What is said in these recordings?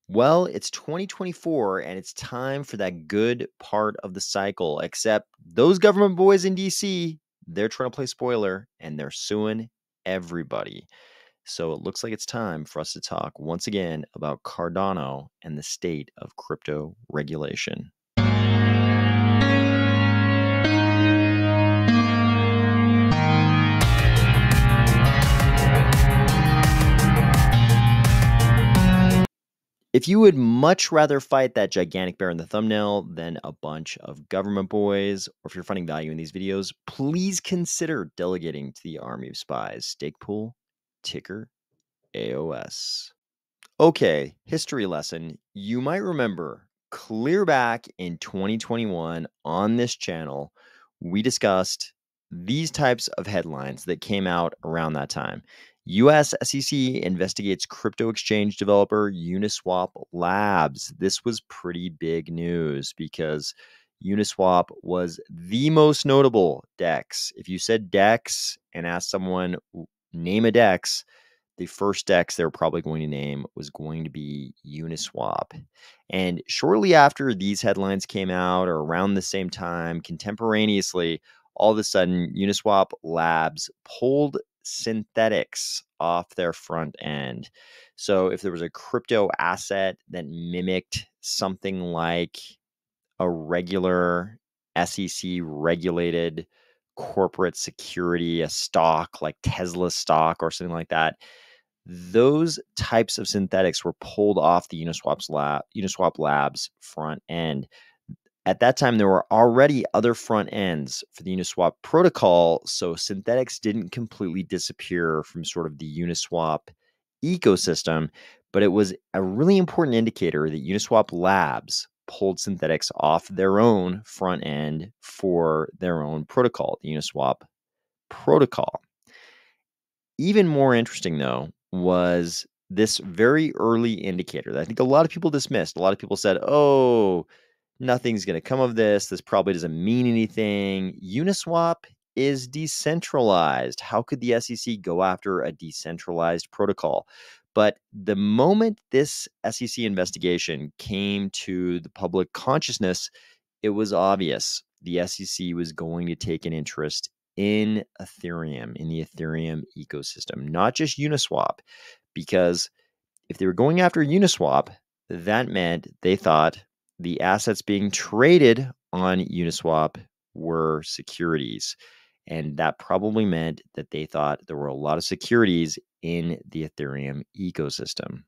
Well, it's 2024 and it's time for that good part of the cycle. Except those government boys in DC, they're trying to play spoiler and they're suing everybody. So it looks like it's time for us to talk once again about Cardano and the state of crypto regulation. If you would much rather fight that gigantic bear in the thumbnail than a bunch of government boys, or if you're finding value in these videos, please consider delegating to the Army of Spies. Stake pool, ticker AOS. Okay, history lesson. You might remember clear back in 2021 on this channel, we discussed these types of headlines that came out around that time. US SEC investigates crypto exchange developer Uniswap Labs. This was pretty big news because Uniswap was the most notable DEX. If you said DEX and asked someone, name a DEX, the first DEX they were probably going to name was going to be Uniswap. And shortly after these headlines came out, or around the same time, contemporaneously, all of a sudden, Uniswap Labs pulled synthetics off their front end. So if there was a crypto asset that mimicked something like a regular SEC regulated corporate security, a stock like Tesla stock or something like that, those types of synthetics were pulled off the Uniswap Labs front end. At that time, there were already other front ends for the Uniswap protocol, so synthetics didn't completely disappear from sort of the Uniswap ecosystem, but it was a really important indicator that Uniswap Labs pulled synthetics off their own front end for their own protocol, the Uniswap protocol. Even more interesting, though, was this very early indicator that I think a lot of people dismissed. A lot of people said, oh, nothing's going to come of this. This probably doesn't mean anything. Uniswap is decentralized. How could the SEC go after a decentralized protocol? But the moment this SEC investigation came to the public consciousness, it was obvious the SEC was going to take an interest in Ethereum, in the Ethereum ecosystem, not just Uniswap, because if they were going after Uniswap, that meant they thought the assets being traded on Uniswap were securities. And that probably meant that they thought there were a lot of securities in the Ethereum ecosystem.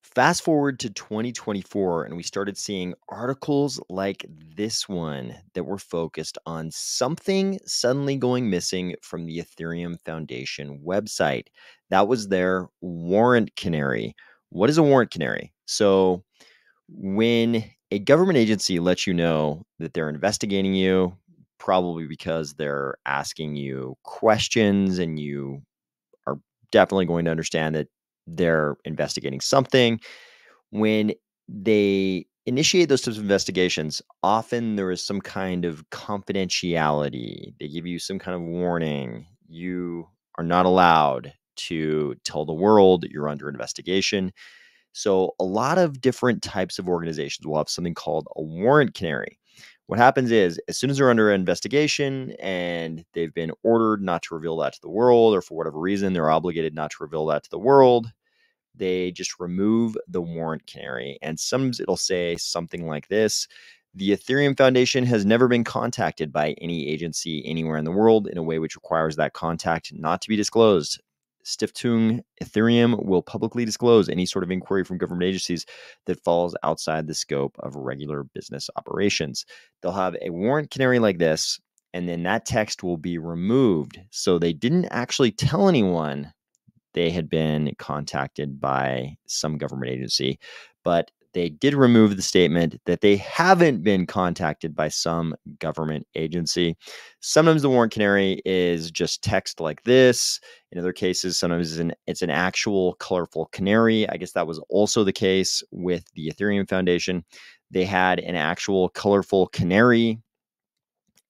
Fast forward to 2024, and we started seeing articles like this one that were focused on something suddenly going missing from the Ethereum Foundation website. That was their warrant canary. What is a warrant canary? So, when a government agency lets you know that they're investigating you, probably because they're asking you questions and you are definitely going to understand that they're investigating something. When they initiate those types of investigations, often there is some kind of confidentiality. They give you some kind of warning. You are not allowed to tell the world that you're under investigation. So, a lot of different types of organizations will have something called a warrant canary. What happens is, as soon as they're under investigation and they've been ordered not to reveal that to the world, or for whatever reason, they're obligated not to reveal that to the world, they just remove the warrant canary. And sometimes it'll say something like this: the Ethereum Foundation has never been contacted by any agency anywhere in the world in a way which requires that contact not to be disclosed. Stiftung Ethereum will publicly disclose any sort of inquiry from government agencies that falls outside the scope of regular business operations. They'll have a warrant canary like this, and then that text will be removed. So they didn't actually tell anyone they had been contacted by some government agency, but they did remove the statement that they haven't been contacted by some government agency. Sometimes the warrant canary is just text like this. In other cases, sometimes it's an actual colorful canary. I guess that was also the case with the Ethereum Foundation. They had an actual colorful canary,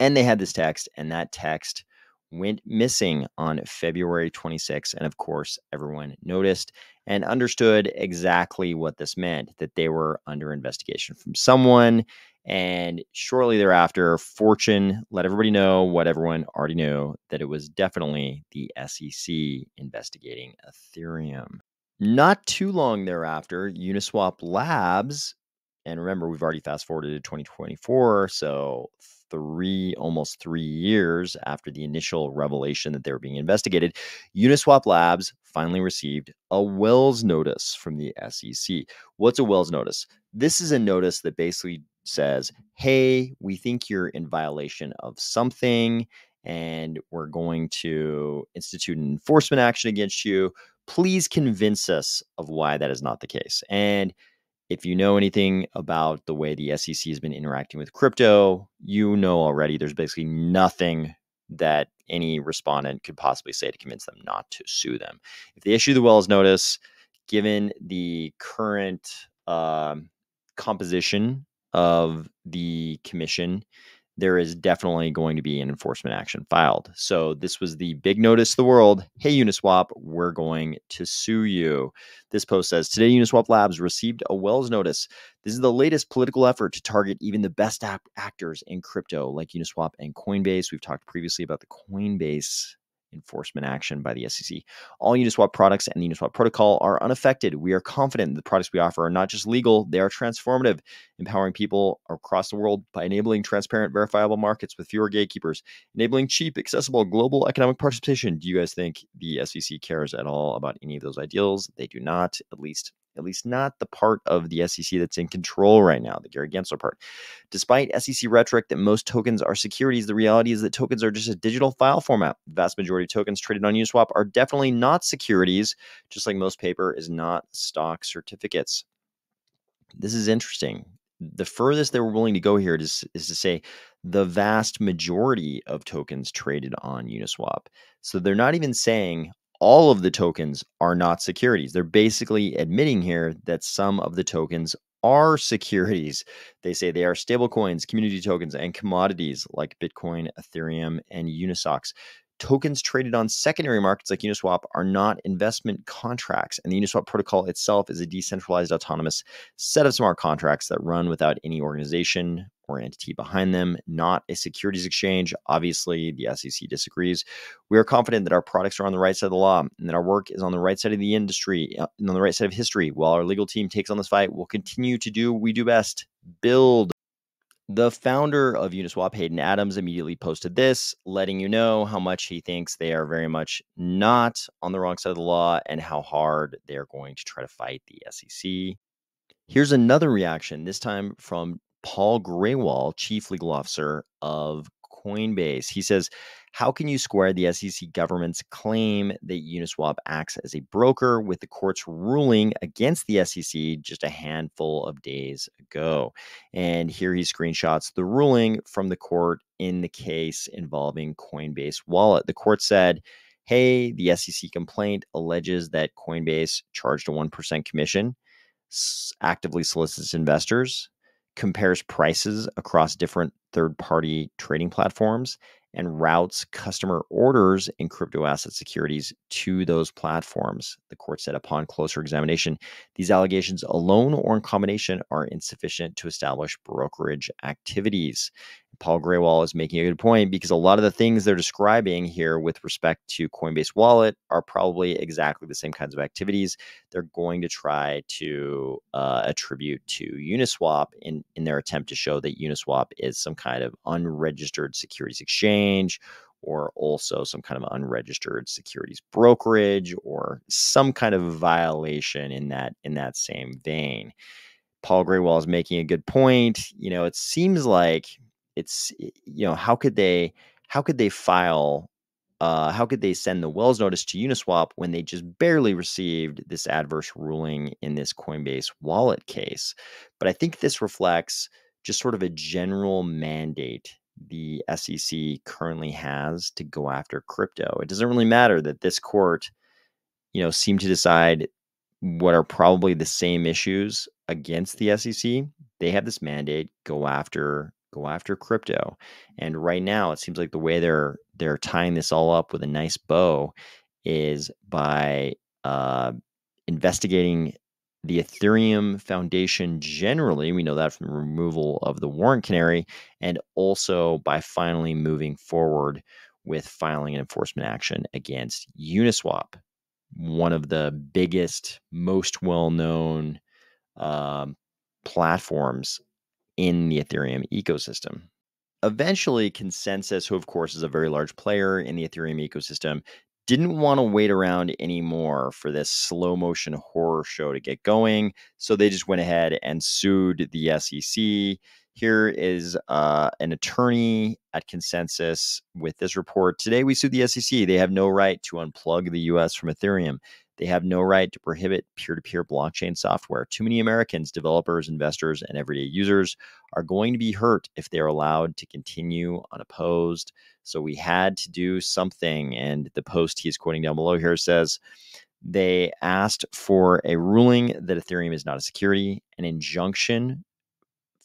and they had this text, and that text went missing on February 26th. And of course, everyone noticed. and understood exactly what this meant, that they were under investigation from someone. And shortly thereafter, Fortune let everybody know what everyone already knew, that it was definitely the SEC investigating Ethereum. Not too long thereafter, Uniswap Labs, and remember, we've already fast forwarded to 2024, so almost 3 years after the initial revelation that they were being investigated, Uniswap Labs finally received a Wells notice from the SEC. What's a Wells notice? This is a notice that basically says, hey, we think you're in violation of something, and we're going to institute an enforcement action against you. Please convince us of why that is not the case. And if you know anything about the way the SEC has been interacting with crypto, you know already there's basically nothing that any respondent could possibly say to convince them not to sue them. If they issue the Wells notice, given the current composition of the commission, there is definitely going to be an enforcement action filed. So this was the big notice to the world. Hey, Uniswap, we're going to sue you. This post says, today Uniswap Labs received a Wells notice. This is the latest political effort to target even the best actors in crypto like Uniswap and Coinbase. We've talked previously about the Coinbase enforcement action by the SEC. All Uniswap products and the Uniswap protocol are unaffected. We are confident the products we offer are not just legal, they are transformative, empowering people across the world by enabling transparent, verifiable markets with fewer gatekeepers, enabling cheap, accessible global economic participation. Do you guys think the SEC cares at all about any of those ideals? They do not, at least not the part of the SEC that's in control right now, the Gary Gensler part. Despite SEC rhetoric that most tokens are securities, the reality is that tokens are just a digital file format. The vast majority of tokens traded on Uniswap are definitely not securities, just like most paper is not stock certificates. This is interesting. The furthest they were willing to go here is to say the vast majority of tokens traded on Uniswap. So they're not even saying all of the tokens are not securities. They're basically admitting here that some of the tokens are securities. They say they are stable coins, community tokens, and commodities like Bitcoin, Ethereum, and Unisocks. Tokens traded on secondary markets like Uniswap are not investment contracts, and the Uniswap protocol itself is a decentralized autonomous set of smart contracts that run without any organization or entity behind them, not a securities exchange. Obviously, the SEC disagrees. We are confident that our products are on the right side of the law and that our work is on the right side of the industry and on the right side of history. While our legal team takes on this fight, we'll continue to do what we do best: build. The founder of Uniswap, Hayden Adams, immediately posted this, letting you know how much he thinks they are very much not on the wrong side of the law and how hard they're going to try to fight the SEC. Here's another reaction, this time from Paul Graywall, Chief Legal Officer of Coinbase. He says, how can you square the SEC government's claim that Uniswap acts as a broker with the court's ruling against the SEC just a handful of days ago? And here he screenshots the ruling from the court in the case involving Coinbase Wallet. The court said, hey, the SEC complaint alleges that Coinbase charged a 1% commission, actively solicits investors, compares prices across different third-party trading platforms, and routes customer orders in crypto asset securities to those platforms. The court said upon closer examination, these allegations alone or in combination are insufficient to establish brokerage activities. Paul Graywall is making a good point because a lot of the things they're describing here with respect to Coinbase Wallet are probably exactly the same kinds of activities they're going to try to attribute to Uniswap in their attempt to show that Uniswap is some kind of unregistered securities exchange, or also some kind of unregistered securities brokerage, or some kind of violation in that same vein. Paul Graywall is making a good point. It seems like how could they file how could they send the Wells notice to Uniswap when they just barely received this adverse ruling in this Coinbase Wallet case? But I think this reflects just sort of a general mandate the SEC currently has to go after crypto. It doesn't really matter that this court, seemed to decide what are probably the same issues against the SEC. They have this mandate: go after crypto. And right now, it seems like the way they're tying this all up with a nice bow is by investigating the Ethereum Foundation generally. We know that from the removal of the warrant canary, and also by finally moving forward with filing an enforcement action against Uniswap, one of the biggest, most well-known um, platforms in the Ethereum ecosystem. Eventually, Consensus, who of course is a very large player in the Ethereum ecosystem, didn't want to wait around anymore for this slow motion horror show to get going. So they just went ahead and sued the SEC. Here is an attorney at Consensus with this report. Today, we sued the SEC. They have no right to unplug the US from Ethereum. They have no right to prohibit peer to peer blockchain software. Too many Americans, developers, investors, and everyday users are going to be hurt if they're allowed to continue unopposed. So we had to do something. And the post he's quoting down below here says, they asked for a ruling that Ethereum is not a security, an injunction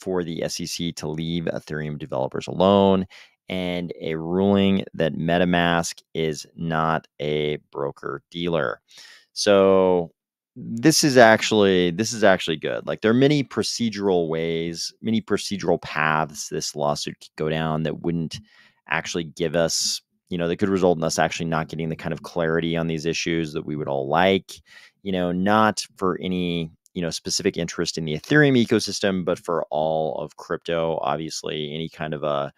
for the SEC to leave Ethereum developers alone, and a ruling that MetaMask is not a broker dealer. So this is actually good. Like, there are many procedural ways, many procedural paths this lawsuit could go down that wouldn't actually give us, that could result in us actually not getting the kind of clarity on these issues that we would all like. Not for any specific interest in the Ethereum ecosystem, but for all of crypto. Obviously, any kind of a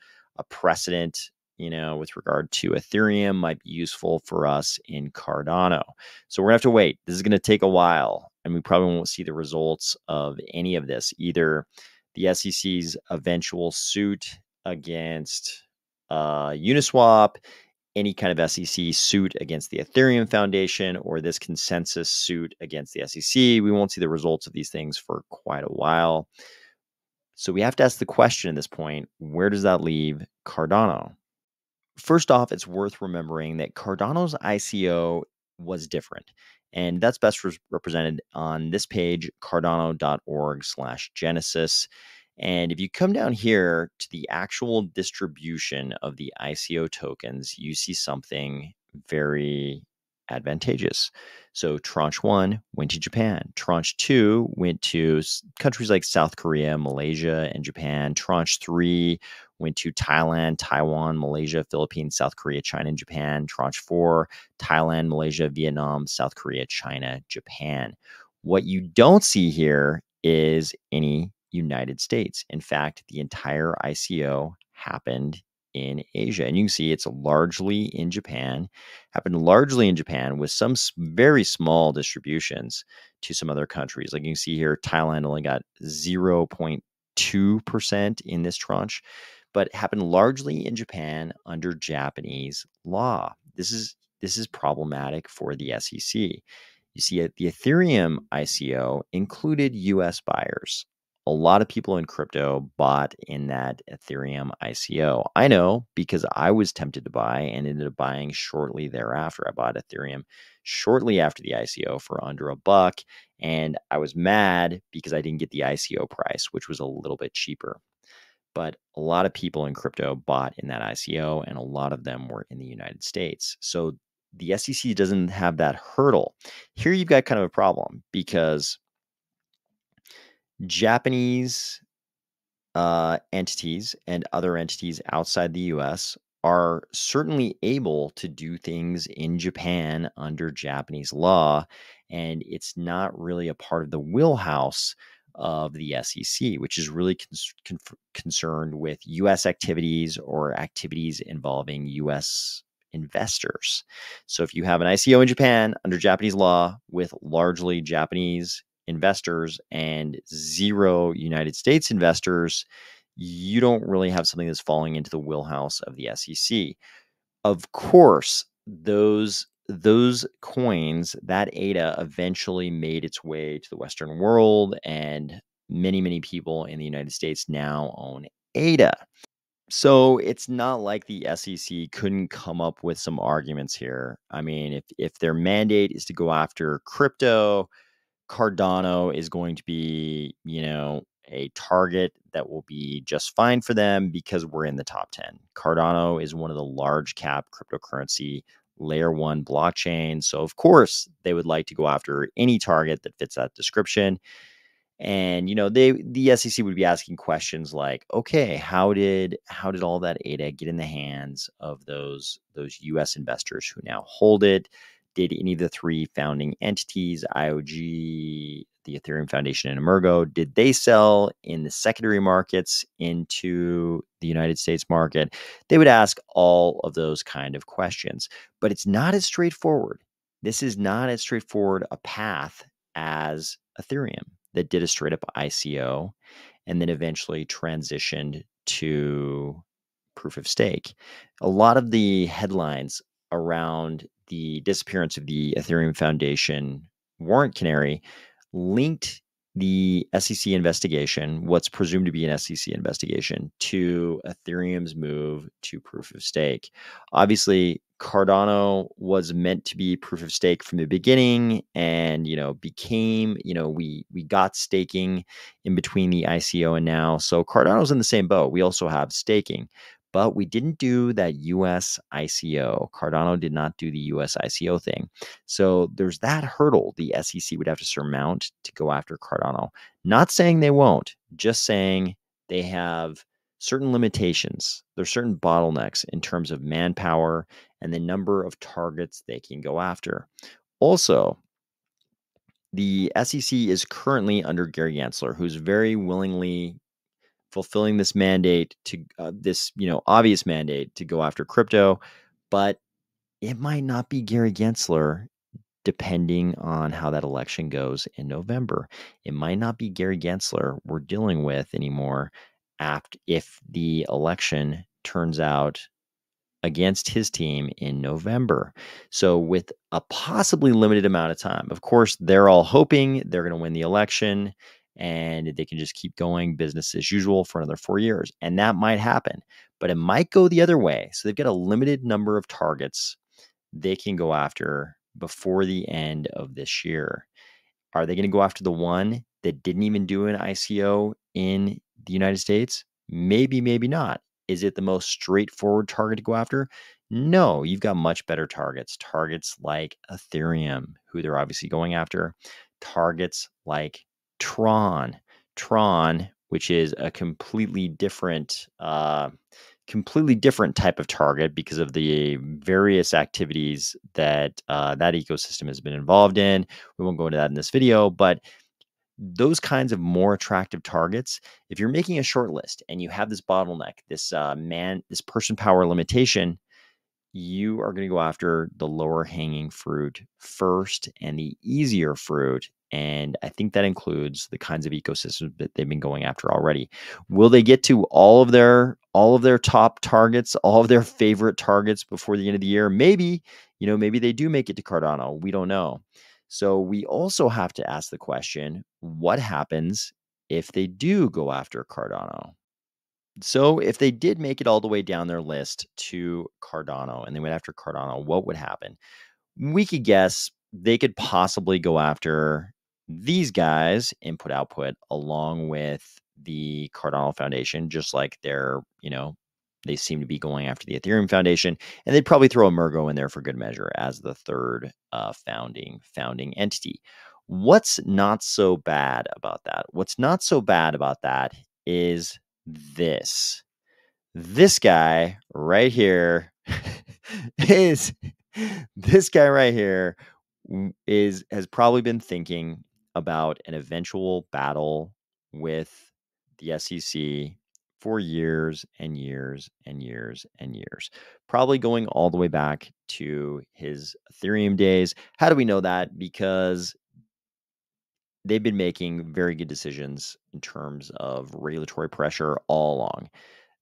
precedent with regard to Ethereum might be useful for us in Cardano. So we're gonna have to wait. This is gonna take a while, and we probably won't see the results of any of this. Either the SEC's eventual suit against Uniswap, any kind of SEC suit against the Ethereum Foundation, or this Consensus suit against the SEC. We won't see the results of these things for quite a while. So we have to ask the question at this point, where does that leave Cardano? First off, it's worth remembering that Cardano's ICO was different, and that's best represented on this page, cardano.org/genesis. And if you come down here to the actual distribution of the ICO tokens, you see something very advantageous. So tranche 1 went to Japan. Tranche 2 went to countries like South Korea, Malaysia, and Japan. Tranche 3 went to Thailand, Taiwan, Malaysia, Philippines, South Korea, China, and Japan. Tranche 4, Thailand, Malaysia, Vietnam, South Korea, China, Japan. What you don't see here is any United States. In fact, the entire ICO happened in Asia. And you can see it's largely in Japan, happened largely in Japan with some very small distributions to some other countries. Like you can see here, Thailand only got 0.2% in this tranche, but it happened largely in Japan under Japanese law. This is problematic for the SEC. You see, the Ethereum ICO included US buyers. A lot of people in crypto bought in that Ethereum ICO. I know, because I was tempted to buy and ended up buying shortly thereafter. I bought Ethereum shortly after the ICO for under $1, and I was mad because I didn't get the ICO price, which was a little bit cheaper. But a lot of people in crypto bought in that ICO, and a lot of them were in the United States. So the SEC doesn't have that hurdle. Here you've got kind of a problem, because Japanese entities and other entities outside the US are certainly able to do things in Japan under Japanese law, and it's not really a part of the wheelhouse of the SEC, which is really concerned with US activities or activities involving US investors. So if you have an ICO in Japan under Japanese law with largely Japanese investors and 0 United States investors, you don't really have something that's falling into the wheelhouse of the SEC. Of course, those coins, that ADA, eventually made its way to the Western world, and many people in the United States now own ADA. So it's not like the SEC couldn't come up with some arguments here. I mean, if their mandate is to go after crypto, Cardano is going to be, a target that will be just fine for them because we're in the top 10. Cardano is one of the large cap cryptocurrency layer one blockchain. So of course they would like to go after any target that fits that description. And the SEC would be asking questions like, okay, how did all that ADA get in the hands of those US investors who now hold it? Did any of the three founding entities, IOG, the Ethereum Foundation, and Emergo, did they sell in the secondary markets into the United States market? They would ask all of those kind of questions, but it's not as straightforward. This is not as straightforward a path as Ethereum, that did a straight up ICO and then eventually transitioned to proof of stake. A lot of the headlines around the disappearance of the Ethereum Foundation warrant canary linked the SEC investigation, what's presumed to be an SEC investigation, to Ethereum's move to proof of stake. Obviously, Cardano was meant to be proof of stake from the beginning, and became, we got staking in between the ICO and now. So Cardano's in the same boat. We also have staking, but we didn't do that US ICO. Cardano did not do the US ICO thing. So there's that hurdle the SEC would have to surmount to go after Cardano. Not saying they won't, just saying they have certain limitations. There's certain bottlenecks in terms of manpower and the number of targets they can go after. Also, the SEC is currently under Gary Gensler, who's very willingly fulfilling this mandate to this obvious mandate to go after crypto, but it might not be Gary Gensler depending on how that election goes in November. It might not be Gary Gensler we're dealing with anymore after, if the election turns out against his team in November. So with a possibly limited amount of time, of course, they're all hoping they're going to win the election and they can just keep going business as usual for another 4 years. And that might happen, but it might go the other way. So they've got a limited number of targets they can go after before the end of this year. Are they going to go after the one that didn't even do an ICO in the United States? Maybe, maybe not. Is it the most straightforward target to go after? No, you've got much better targets. Targets like Ethereum, who they're obviously going after. Targets like Tron, which is a completely different type of target because of the various activities that that ecosystem has been involved in. We won't go into that in this video, but those kinds of more attractive targets, if you're making a short list and you have this bottleneck, this person power limitation, you are going to go after the lower hanging fruit first and the easier fruit. And I think that includes the kinds of ecosystems that they've been going after already. Will they get to all of their top targets, all of their favorite targets before the end of the year? Maybe, maybe they do make it to Cardano. We don't know. So we also have to ask the question, what happens if they do go after Cardano? So if they did make it all the way down their list to Cardano and they went after Cardano, what would happen? We could guess they could possibly go after these guys, input output, along with the Cardano Foundation, just like they seem to be going after the Ethereum Foundation, and they'd probably throw Emergo in there for good measure as the third founding entity. What's not so bad about that? What's not so bad about that is this guy right here is this guy right here has probably been thinking about an eventual battle with the SEC for years and years and years and years, probably going all the way back to his Ethereum days. How do we know that? Because they've been making very good decisions in terms of regulatory pressure all along.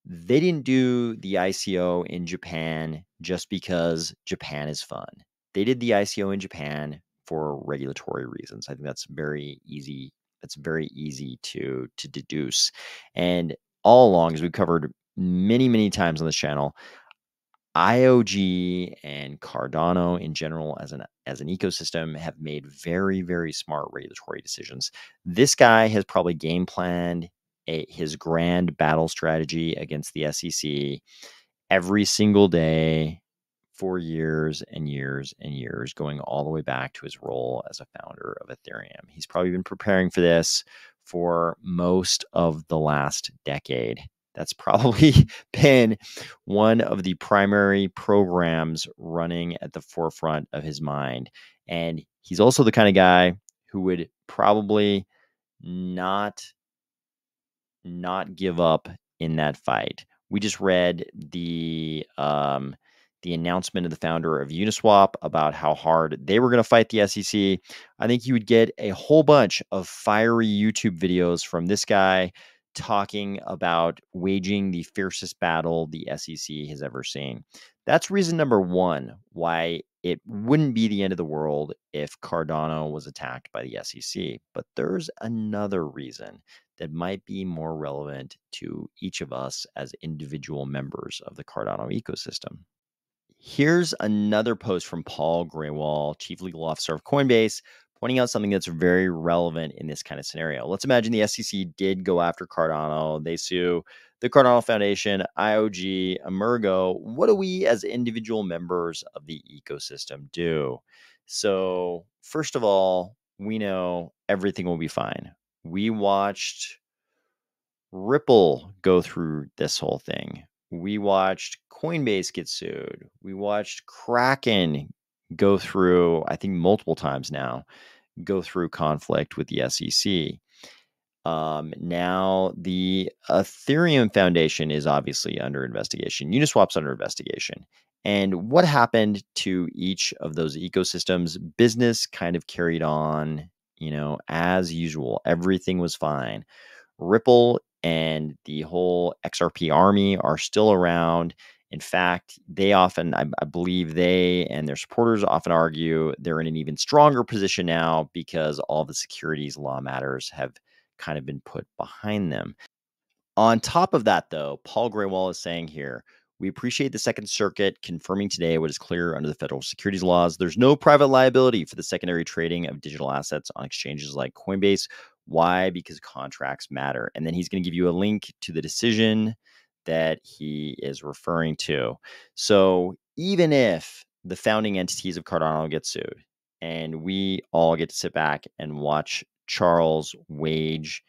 They didn't do the ICO in Japan just because Japan is fun. They did the ICO in Japan for regulatory reasons. I think that's very easy. That's very easy to deduce. And all along, as we've covered many, many times on this channel, IOG and Cardano in general as an ecosystem have made very, very smart regulatory decisions. This guy has probably game planned his grand battle strategy against the SEC every single day for years and years and years, going all the way back to his role as a founder of Ethereum. He's probably been preparing for this for most of the last decade. That's probably been one of the primary programs running at the forefront of his mind. And he's also the kind of guy who would probably not give up in that fight. We just read the announcement of the founder of Uniswap about how hard they were going to fight the SEC. I think you would get a whole bunch of fiery YouTube videos from this guy talking about waging the fiercest battle the SEC has ever seen. That's reason number one why it wouldn't be the end of the world if Cardano was attacked by the SEC. But there's another reason that might be more relevant to each of us as individual members of the Cardano ecosystem. Here's another post from Paul Graywall, Chief Legal Officer of Coinbase, pointing out something that's very relevant in this kind of scenario. Let's imagine the SEC did go after Cardano. They sue the Cardano Foundation, IOG, Emergo. What do we as individual members of the ecosystem do? So, first of all, we know everything will be fine. We watched Ripple go through this whole thing. We watched Coinbase get sued. We watched Kraken go through, I think multiple times now, go through conflict with the SEC. Now the Ethereum Foundation is obviously under investigation. Uniswap's under investigation. And what happened to each of those ecosystems? Business kind of carried on, as usual. Everything was fine. Ripple and the whole XRP army are still around. In fact, they often, I believe they and their supporters often argue they're in an even stronger position now because all the securities law matters have kind of been put behind them. On top of that, though, Paul Graywall is saying here, we appreciate the Second Circuit confirming today what is clear under the federal securities laws. There's no private liability for the secondary trading of digital assets on exchanges like Coinbase. Why? Because contracts matter. And then he's going to give you a link to the decision that he is referring to. So even if the founding entities of Cardano get sued and we all get to sit back and watch Charles wage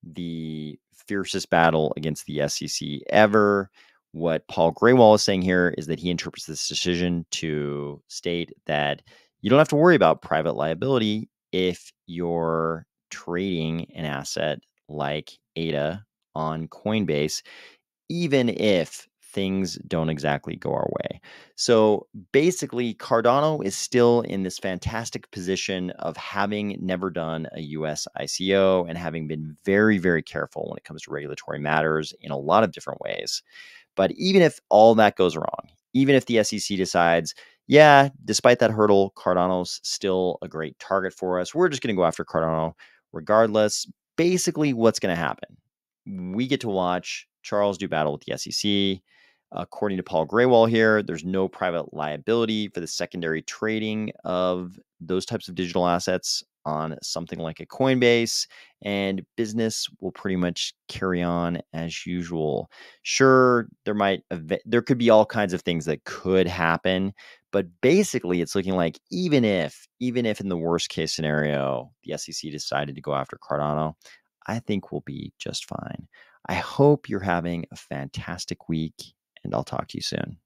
the fiercest battle against the SEC ever. What Paul Graywall is saying here is that he interprets this decision to state that you don't have to worry about private liability if you're trading an asset like ADA on Coinbase, even if things don't exactly go our way. So basically, Cardano is still in this fantastic position of having never done a US ICO and having been very, very careful when it comes to regulatory matters in a lot of different ways. But even if all that goes wrong, even if the SEC decides, yeah, despite that hurdle, Cardano's still a great target for us, we're just going to go after Cardano regardless. Basically, what's going to happen? We get to watch Charles do battle with the SEC. According to Paul Graywall here, there's no private liability for the secondary trading of those types of digital assets on something like a Coinbase, and business will pretty much carry on as usual. Sure, there could be all kinds of things that could happen, but basically it's looking like even if in the worst case scenario, the SEC decided to go after Cardano, I think we'll be just fine. I hope you're having a fantastic week, and I'll talk to you soon.